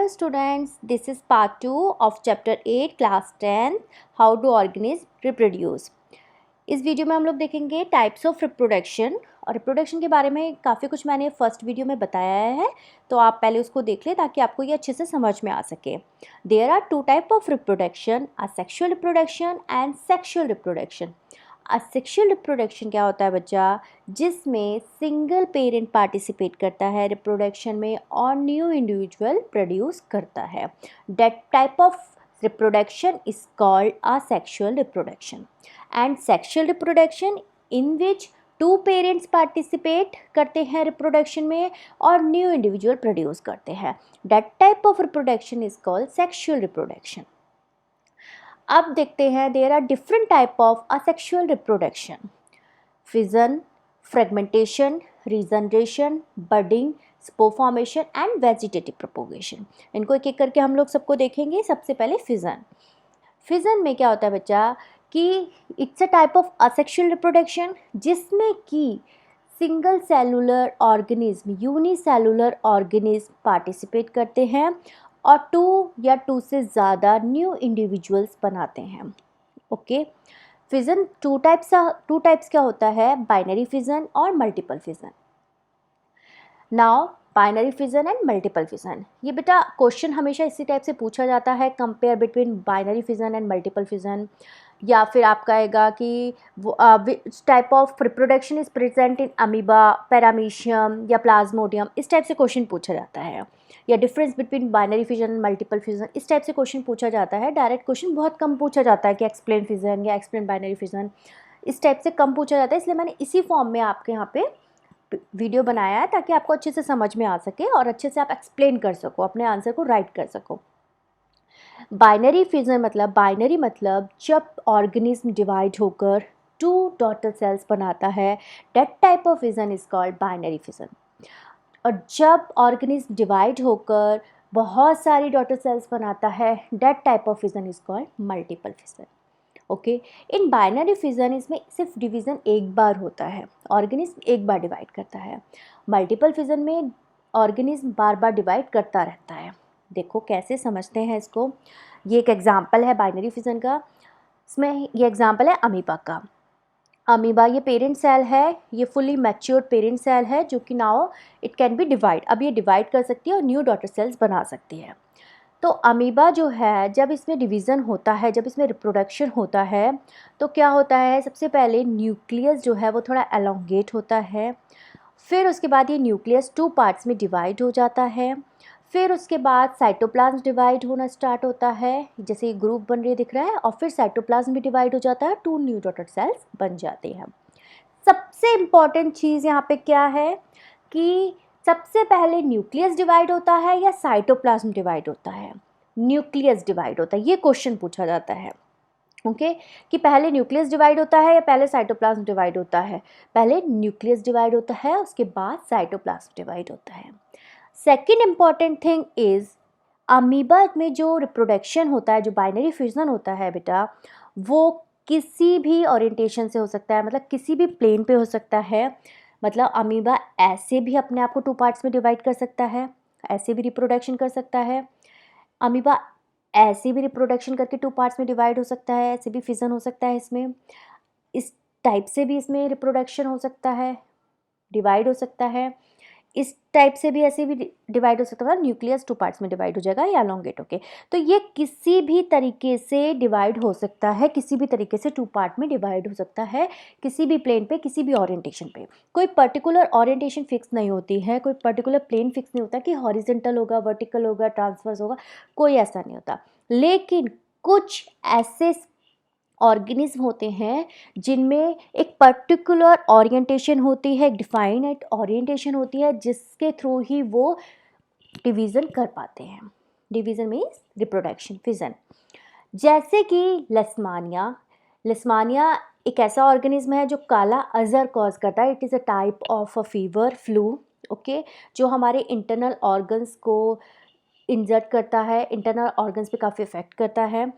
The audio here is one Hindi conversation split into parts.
students, this is part 2 of chapter 8 class 10 how do organisms reproduce। इस वीडियो में हम लोग देखेंगे टाइप्स ऑफ रिप्रोडक्शन और रिप्रोडक्शन के बारे में काफ़ी कुछ मैंने फर्स्ट वीडियो में बताया है, तो आप पहले उसको देख लें ताकि आपको ये अच्छे से समझ में आ सके। There are two type of reproduction, asexual reproduction and sexual reproduction. Asexual reproduction क्या होता है बच्चा, जिसमें सिंगल पेरेंट पार्टिसिपेट करता है रिप्रोडक्शन में और न्यू इंडिविजुअल प्रोड्यूस करता है। That type of reproduction is called asexual reproduction, and sexual reproduction in which two parents participate करते हैं रिप्रोडक्शन में और न्यू इंडिविजुअल प्रोड्यूस करते हैं। that type of reproduction is called sexual reproduction। अब देखते हैं there are different type of asexual reproduction: fission, fragmentation, regeneration, budding, spore formation and vegetative propagation. इनको एक एक करके हम लोग सबको देखेंगे। सबसे पहले फिजन। फिजन में क्या होता है बच्चा कि it's a type of asexual reproduction जिसमें कि single cellular organism, unicellular organism participate करते हैं और टू या टू से ज़्यादा न्यू इंडिविजुअल्स बनाते हैं। ओके, फिजन टू टाइप्स क्या होता है, बाइनरी फिजन और multiple fission. Now binary fission and multiple fission, ये बेटा क्वेश्चन हमेशा इसी टाइप से पूछा जाता है, compare between binary fission and multiple fission. या फिर आपका आएगा कि type of reproduction is present in amoeba, paramecium या प्लाज्मोडियम, इस टाइप से क्वेश्चन पूछा जाता है। या difference between binary fission and multiple fission, इस टाइप से क्वेश्चन पूछा जाता है। डायरेक्ट क्वेश्चन बहुत कम पूछा जाता है कि एक्सप्लेन फिजन या एक्सप्लेन बाइनरी फिजन, इस टाइप से कम पूछा जाता है। इसलिए मैंने इसी फॉर्म में आपके यहाँ पे वीडियो बनाया है ताकि आपको अच्छे से समझ में आ सके और अच्छे से आप एक्सप्लेन कर सको, अपने आंसर को राइट कर सको। बाइनरी फिजन मतलब, बाइनरी मतलब जब ऑर्गेनिज्म डिवाइड होकर टू डॉटर सेल्स बनाता है, that type of fission is called binary fission. और जब ऑर्गेनिज्म डिवाइड होकर बहुत सारी डॉटर सेल्स बनाता है, that type of fission is called multiple fission. Okay, in binary fission इसमें सिर्फ डिवीज़न एक बार होता है, ऑर्गेनिज्म एक बार डिवाइड करता है। मल्टीपल फिजन में ऑर्गेनिज्म बार बार डिवाइड करता रहता है। देखो कैसे समझते हैं इसको। ये एक एग्जांपल है बाइनरी फिजन का। इसमें ये एग्जांपल है अमीबा का। अमीबा ये पेरेंट सेल है, ये फुली मैच्योर्ड पेरेंट सेल है जो कि now it can be divide, अब ये डिवाइड कर सकती है और न्यू डॉटर सेल्स बना सकती है। तो अमीबा जो है, जब इसमें डिवीज़न होता है, जब इसमें रिप्रोडक्शन होता है, तो क्या होता है, सबसे पहले न्यूक्लियस जो है वो थोड़ा एलोंगेट होता है। फिर उसके बाद ये न्यूक्लियस टू पार्ट्स में डिवाइड हो जाता है। फिर उसके बाद साइटोप्लाज्म डिवाइड होना स्टार्ट होता है, जैसे ये ग्रुप बन रही दिख रहा है, और फिर साइटोप्लाज्म भी डिवाइड हो जाता है, टू न्यू डॉटर सेल्स बन जाते हैं। सबसे इम्पॉर्टेंट चीज़ यहाँ पे क्या है कि सबसे पहले न्यूक्लियस डिवाइड होता है या साइटोप्लाज्म डिवाइड होता है? न्यूक्लियस डिवाइड होता है, ये क्वेश्चन पूछा जाता है। ओके, कि पहले न्यूक्लियस डिवाइड होता है या पहले साइटोप्लाज्म डिवाइड होता है? पहले न्यूक्लियस डिवाइड होता है, उसके बाद साइटोप्लाज्म डिवाइड होता है। Second important thing is, amoeba में जो रिप्रोडक्शन होता है, जो बाइनरी फिजन होता है बेटा, वो किसी भी ओरिएंटेशन से हो सकता है, मतलब किसी भी प्लेन पे हो सकता है। मतलब अमीबा ऐसे भी अपने आप को टू पार्ट्स में डिवाइड कर सकता है, ऐसे भी रिप्रोडक्शन कर सकता है। अमीबा ऐसे भी रिप्रोडक्शन करके टू पार्ट्स में डिवाइड हो सकता है, ऐसे भी फिजन हो सकता है इसमें। इस टाइप से भी इसमें रिप्रोडक्शन हो सकता है, डिवाइड हो सकता है। इस टाइप से भी ऐसे भी डिवाइड हो सकता है, न्यूक्लियस टू पार्ट्स में डिवाइड हो जाएगा या एलोंगेट होके। तो ये किसी भी तरीके से डिवाइड हो सकता है, किसी भी तरीके से टू पार्ट में डिवाइड हो सकता है, किसी भी प्लेन पे, किसी भी ओरिएंटेशन पे। कोई पर्टिकुलर ओरिएंटेशन फिक्स नहीं होती है, कोई पर्टिकुलर प्लेन फिक्स नहीं होता कि हॉरिजेंटल होगा, वर्टिकल होगा, ट्रांसवर्स होगा, कोई ऐसा नहीं होता। लेकिन कुछ ऐसे ऑर्गेनिज्म होते हैं जिनमें एक पर्टिकुलर ओरिएंटेशन होती है, एक डिफाइनेड ओरिएंटेशन होती है, जिसके थ्रू ही वो डिवीज़न कर पाते हैं। Division means reproduction, fission. जैसे कि लेस्मानिया। लेस्मानिया एक ऐसा ऑर्गेनिज्म है जो काला अजहर कॉज करता है। It is a type of a fever, flu, okay, जो हमारे इंटरनल ऑर्गन्स को इंजर्ट करता है, इंटरनल ऑर्गन्स पे काफ़ी इफेक्ट करता है।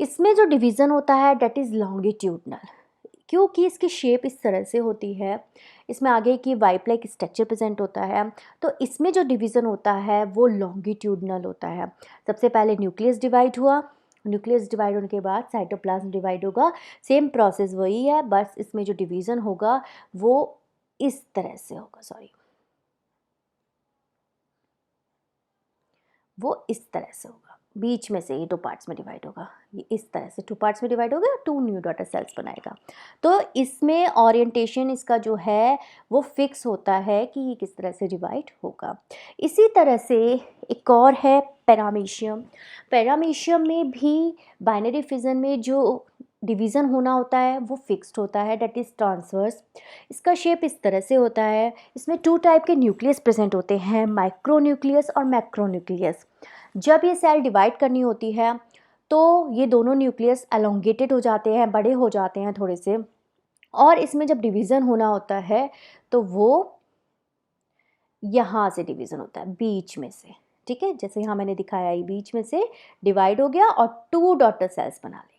इसमें जो डिवीज़न होता है डेट इज़ लॉन्गिट्यूडनल, क्योंकि इसकी शेप इस तरह से होती है, इसमें आगे की वाइप लाइक स्ट्रक्चर प्रेजेंट होता है, तो इसमें जो डिवीज़न होता है वो लॉन्गिट्यूडनल होता है। सबसे पहले न्यूक्लियस डिवाइड हुआ, न्यूक्लियस डिवाइड होने के बाद साइटोप्लाज्म डिवाइड होगा, सेम प्रोसेस वही है, बस इसमें जो डिवीज़न होगा वो इस तरह से होगा, वो इस तरह से होगा, बीच में से ये 2 पार्ट्स में डिवाइड होगा, ये इस तरह से 2 पार्ट्स में डिवाइड होगा, 2 न्यू डॉटर सेल्स बनाएगा। तो इसमें ओरिएंटेशन इसका जो है वो फिक्स होता है कि ये किस तरह से डिवाइड होगा। इसी तरह से एक और है पैरामीशियम। पैरामीशियम में भी बाइनरी फिजन में जो डिवीज़न होना होता है वो फिक्स्ड होता है, डेट इज़ ट्रांसवर्स। इसका शेप इस तरह से होता है, इसमें 2 टाइप के न्यूक्लियस प्रेजेंट होते हैं, माइक्रो न्यूक्लियस और मैक्रो न्यूक्लियस। जब ये सेल डिवाइड करनी होती है तो ये दोनों न्यूक्लियस एलोंगेटेड हो जाते हैं, बड़े हो जाते हैं थोड़े से, और इसमें जब डिवीज़न होना होता है तो वो यहाँ से डिवीज़न होता है, बीच में से, ठीक है, जैसे यहाँ मैंने दिखाया ये बीच में से डिवाइड हो गया और 2 डॉटर सेल्स बना लेगा।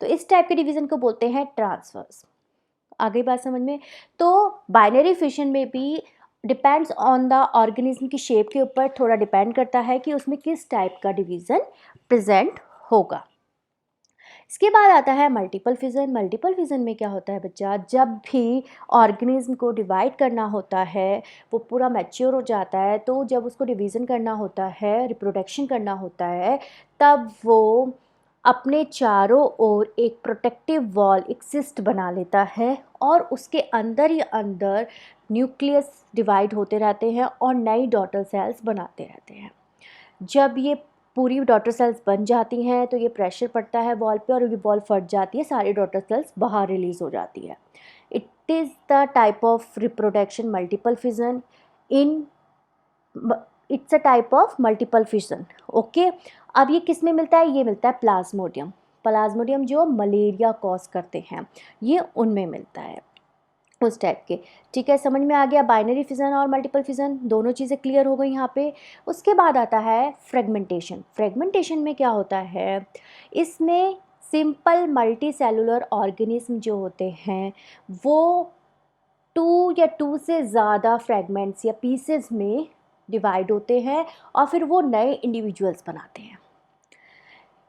तो इस टाइप के डिवीज़न को बोलते हैं ट्रांसवर्स। आगे बात समझ में? तो बाइनरी फिशन में भी डिपेंड्स ऑन द ऑर्गेनिज्म की शेप के ऊपर थोड़ा डिपेंड करता है कि उसमें किस टाइप का डिवीज़न प्रेजेंट होगा। इसके बाद आता है मल्टीपल फिजन। मल्टीपल फिजन में क्या होता है बच्चा, जब भी ऑर्गेनिज्म को डिवाइड करना होता है, वो पूरा मैच्योर हो जाता है, तो जब उसको डिवीज़न करना होता है, रिप्रोडक्शन करना होता है, तब वो अपने चारों ओर एक प्रोटेक्टिव वॉल, एक सिस्ट बना लेता है और उसके अंदर ही अंदर न्यूक्लियस डिवाइड होते रहते हैं और नई डॉटर सेल्स बनाते रहते हैं। जब ये पूरी डॉटर सेल्स बन जाती हैं तो ये प्रेशर पड़ता है वॉल पे और ये वॉल फट जाती है, सारी डॉटर सेल्स बाहर रिलीज़ हो जाती है। It is the type of reproduction multiple fission in it's a type of multiple fission. Okay, अब ये किस में मिलता है? ये मिलता है प्लाज्मोडियम। प्लाज्मोडियम जो मलेरिया कॉज करते हैं, ये उनमें मिलता है, उस टाइप के। ठीक है, समझ में आ गया? बाइनरी फिजन और मल्टीपल फिजन दोनों चीज़ें क्लियर हो गई यहाँ पे। उसके बाद आता है फ्रेगमेंटेशन। फ्रेगमेंटेशन में क्या होता है, इसमें सिंपल मल्टी सेलुलर ऑर्गेनिज्म जो होते हैं वो 2 या 2 से ज़्यादा फ्रेगमेंट्स या पीसेस में डिवाइड होते हैं और फिर वो नए इंडिविजुअल्स बनाते हैं।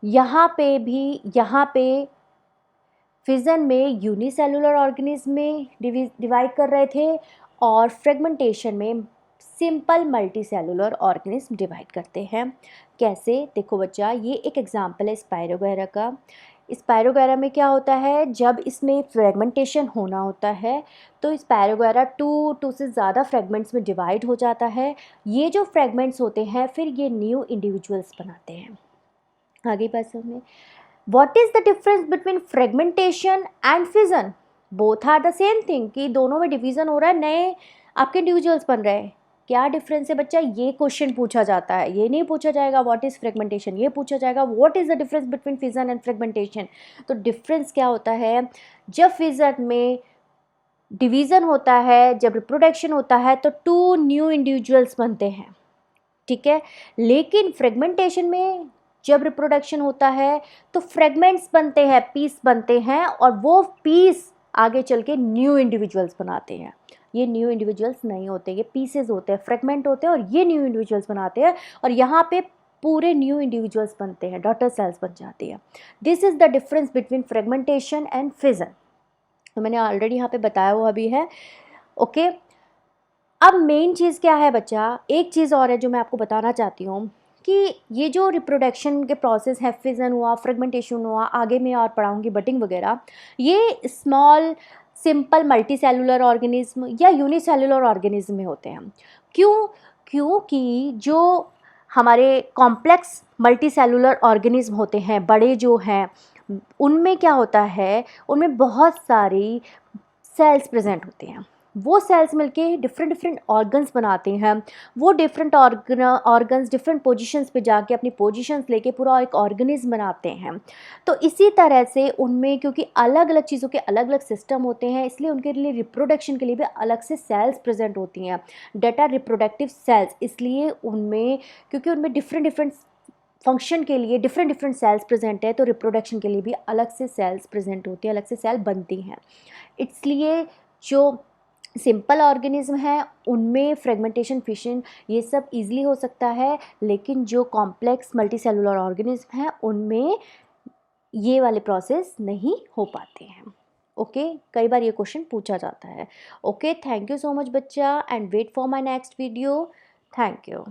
यहाँ पे फिजन में यूनिसेलुलर ऑर्गेनिज्म में डिवाइड कर रहे थे और फ्रेगमेंटेशन में simple multi cellular organism divide करते हैं। कैसे? देखो बच्चा, ये एक एग्जांपल है स्पायरोगैरा का। स्पायरोगैरा में क्या होता है, जब इसमें फ्रेगमेंटेशन होना होता है तो स्पायरोगैरा 2 से ज़्यादा फ्रेगमेंट्स में डिवाइड हो जाता है। ये जो फ्रेगमेंट्स होते हैं फिर ये न्यू इंडिविजुअल्स बनाते हैं। आगे बात समझ। What is the difference between fragmentation and fission? Both are the same thing कि दोनों में डिवीज़न हो रहा है, नए आपके इंडिविजुअल्स बन रहे हैं। क्या डिफरेंस है बच्चा, ये क्वेश्चन पूछा जाता है। ये नहीं पूछा जाएगा व्हाट इज़ फ्रेगमेंटेशन, ये पूछा जाएगा what is the difference between fission and fragmentation. तो डिफरेंस क्या होता है, जब फिजन में डिवीज़न होता है, जब रिप्रोडक्शन होता है तो 2 न्यू इंडिविजुअल्स बनते हैं, ठीक है। लेकिन फ्रेगमेंटेशन में जब रिप्रोडक्शन होता है तो फ्रेगमेंट्स बनते हैं, पीस बनते हैं और वो पीस आगे चल के न्यू इंडिविजुअल्स बनाते हैं। ये न्यू इंडिविजुअल्स नहीं होते, ये पीसेस होते हैं, फ्रेगमेंट होते हैं और ये न्यू इंडिविजुअल्स बनाते हैं और यहाँ पे पूरे न्यू इंडिविजुअल्स बनते हैं, डॉटर सेल्स बन जाती है। This is the difference between fragmentation and fission. तो मैंने ऑलरेडी यहाँ पे बताया हुआ भी है। ओके, अब मेन चीज़ क्या है बच्चा, एक चीज़ और है जो मैं आपको बताना चाहती हूँ कि ये जो रिप्रोडक्शन के प्रोसेस है, फिजन हुआ, फ्रेगमेंटेशन हुआ, आगे मैं और पढ़ाऊँगी बटिंग वगैरह, ये small simple multi cellular organism या यूनिसेलुलर ऑर्गेनिज्म में होते हैं। क्यों? क्योंकि जो हमारे कॉम्प्लेक्स मल्टी सेलुलर ऑर्गेनिज्म होते हैं, बड़े जो हैं, उनमें क्या होता है, उनमें बहुत सारी सेल्स प्रेजेंट होते हैं। वो सेल्स मिलके डिफरेंट ऑर्गन्स बनाते हैं। वो डिफरेंट ऑर्गन्स डिफरेंट पोजीशंस पे जाके अपनी पोजीशंस लेके पूरा एक ऑर्गेनिज्म बनाते हैं। तो इसी तरह से उनमें, क्योंकि अलग अलग चीज़ों के अलग अलग सिस्टम होते हैं, इसलिए उनके लिए रिप्रोडक्शन के लिए भी अलग से सेल्स प्रेजेंट होती हैं, डेट आर रिप्रोडक्टिव सेल्स। इसलिए उनमें, क्योंकि उनमें डिफरेंट फंक्शन के लिए डिफरेंट डिफरेंट सेल्स प्रेजेंट है, तो रिप्रोडक्शन के लिए भी अलग से सेल्स प्रेजेंट होती हैं, अलग से सेल बनती हैं। इसलिए जो सिंपल ऑर्गेनिज्म है उनमें फ्रेगमेंटेशन, फिशन ये सब इजीली हो सकता है, लेकिन जो कॉम्प्लेक्स मल्टीसेलुलर ऑर्गेनिज्म है उनमें ये वाले प्रोसेस नहीं हो पाते हैं। ओके, कई बार ये क्वेश्चन पूछा जाता है। Okay, thank you so much बच्चा, and wait for my next video. Thank you.